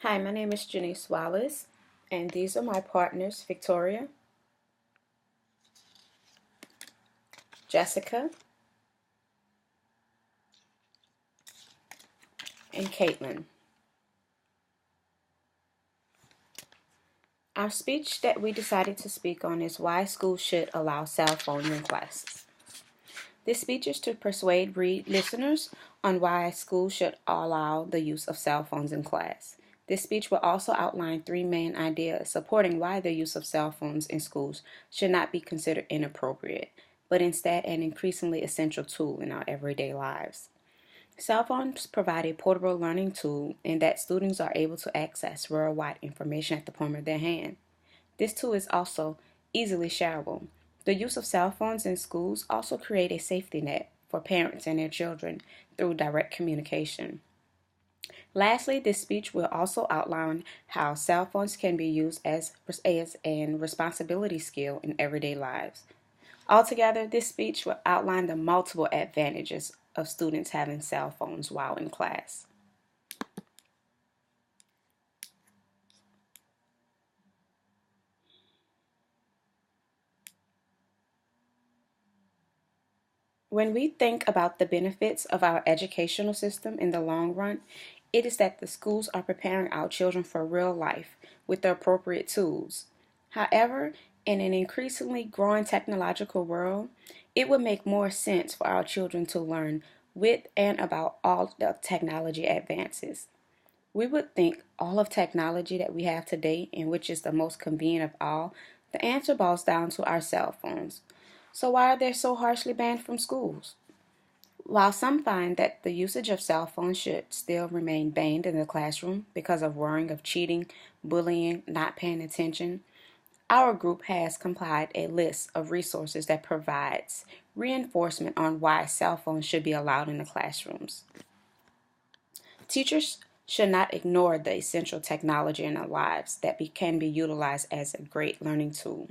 Hi, my name is Janice Wallace, and these are my partners, Victoria, Jessica, and Caitlin. Our speech that we decided to speak on is why schools should allow cell phones in classes. This speech is to persuade listeners on why schools should allow the use of cell phones in class. This speech will also outline three main ideas supporting why the use of cell phones in schools should not be considered inappropriate, but instead an increasingly essential tool in our everyday lives. Cell phones provide a portable learning tool in that students are able to access worldwide information at the palm of their hand. This tool is also easily shareable. The use of cell phones in schools also create a safety net for parents and their children through direct communication. Lastly, this speech will also outline how cell phones can be used as an responsibility skill in everyday lives. Altogether, this speech will outline the multiple advantages of students having cell phones while in class. When we think about the benefits of our educational system in the long run, it is that the schools are preparing our children for real life with the appropriate tools. However, in an increasingly growing technological world, it would make more sense for our children to learn with and about all the technology advances. We would think all of technology that we have today, and which is the most convenient of all, the answer boils down to our cell phones. So why are they so harshly banned from schools? While some find that the usage of cell phones should still remain banned in the classroom because of worrying of cheating, bullying, not paying attention, our group has compiled a list of resources that provides reinforcement on why cell phones should be allowed in the classrooms. Teachers should not ignore the essential technology in our lives that can be utilized as a great learning tool.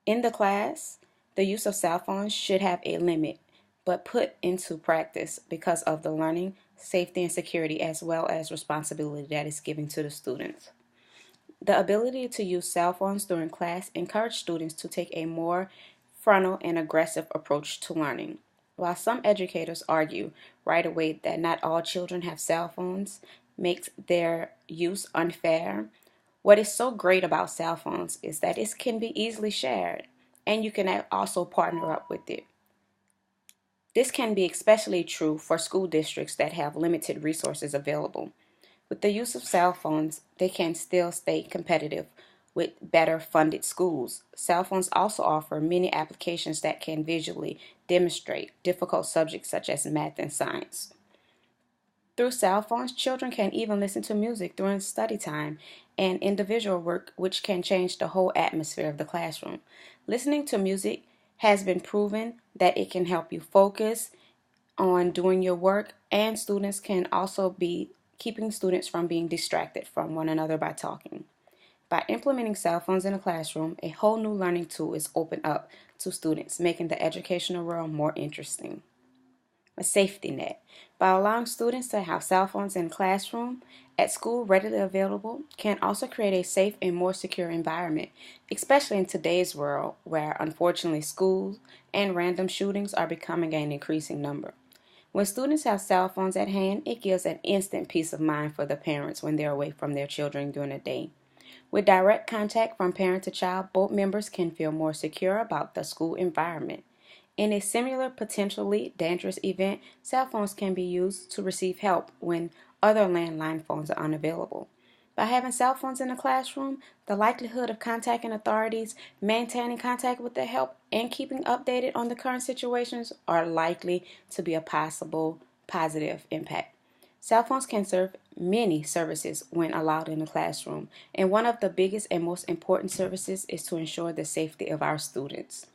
In the class, the use of cell phones should have a limit, but put into practice because of the learning, safety, and security as well as responsibility that is given to the students. The ability to use cell phones during class encourage students to take a more frontal and aggressive approach to learning. While some educators argue right away that not all children have cell phones makes their use unfair, what is so great about cell phones is that it can be easily shared and you can also partner up with it. This can be especially true for school districts that have limited resources available. With the use of cell phones, they can still stay competitive with better funded schools. Cell phones also offer many applications that can visually demonstrate difficult subjects such as math and science. Through cell phones, children can even listen to music during study time and individual work, which can change the whole atmosphere of the classroom. Listening to music has been proven that it can help you focus on doing your work, and students can also be keeping students from being distracted from one another by talking. By implementing cell phones in the classroom, a whole new learning tool is opened up to students, making the educational world more interesting. A safety net. By allowing students to have cell phones in the classroom, at school readily available, can also create a safe and more secure environment, especially in today's world where unfortunately schools and random shootings are becoming an increasing number. When students have cell phones at hand, it gives an instant peace of mind for the parents when they're away from their children during the day. With direct contact from parent to child, both members can feel more secure about the school environment. In a similar potentially dangerous event, cell phones can be used to receive help when other landline phones are unavailable. By having cell phones in the classroom, the likelihood of contacting authorities, maintaining contact with their help, and keeping updated on the current situations are likely to be a possible positive impact. Cell phones can serve many services when allowed in the classroom, and one of the biggest and most important services is to ensure the safety of our students.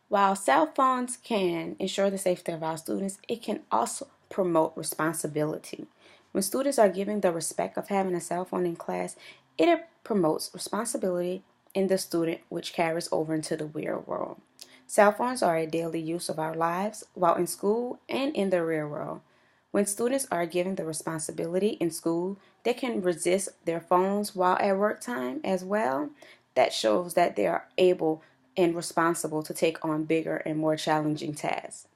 While cell phones can ensure the safety of our students, it can also promote responsibility. When students are given the respect of having a cell phone in class, it promotes responsibility in the student, which carries over into the real world. Cell phones are a daily use of our lives while in school and in the real world. When students are given the responsibility in school, they can resist their phones while at work time as well. That shows that they are able and responsible to take on bigger and more challenging tasks.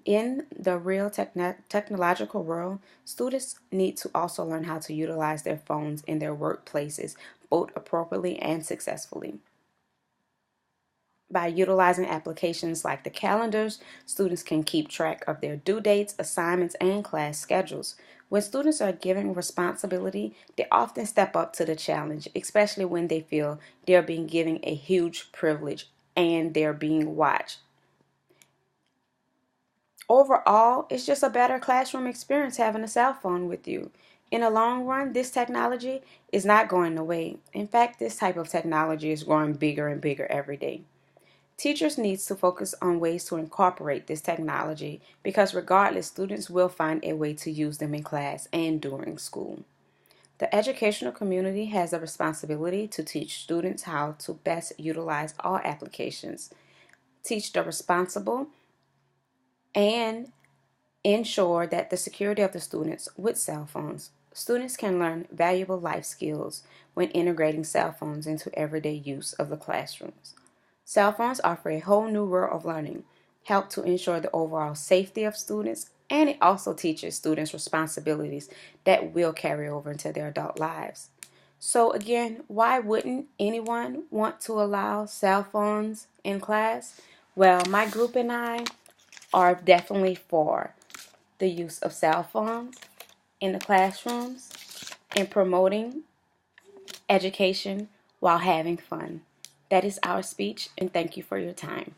In the real technological world, students need to also learn how to utilize their phones in their workplaces, both appropriately and successfully. By utilizing applications like the calendars, students can keep track of their due dates, assignments, and class schedules. When students are given responsibility, they often step up to the challenge, especially when they feel they're being given a huge privilege and they're being watched. Overall, it's just a better classroom experience having a cell phone with you. In the long run, this technology is not going away. In fact, this type of technology is growing bigger and bigger every day. Teachers need to focus on ways to incorporate this technology because regardless, students will find a way to use them in class and during school. The educational community has a responsibility to teach students how to best utilize all applications, teach the responsible, and ensure that the security of the students with cell phones. Students can learn valuable life skills when integrating cell phones into everyday use of the classrooms. Cell phones offer a whole new world of learning, help to ensure the overall safety of students, and it also teaches students responsibilities that will carry over into their adult lives. So again, why wouldn't anyone want to allow cell phones in class? Well, my group and I are definitely for the use of cell phones in the classrooms and promoting education while having fun. That is our speech, and thank you for your time.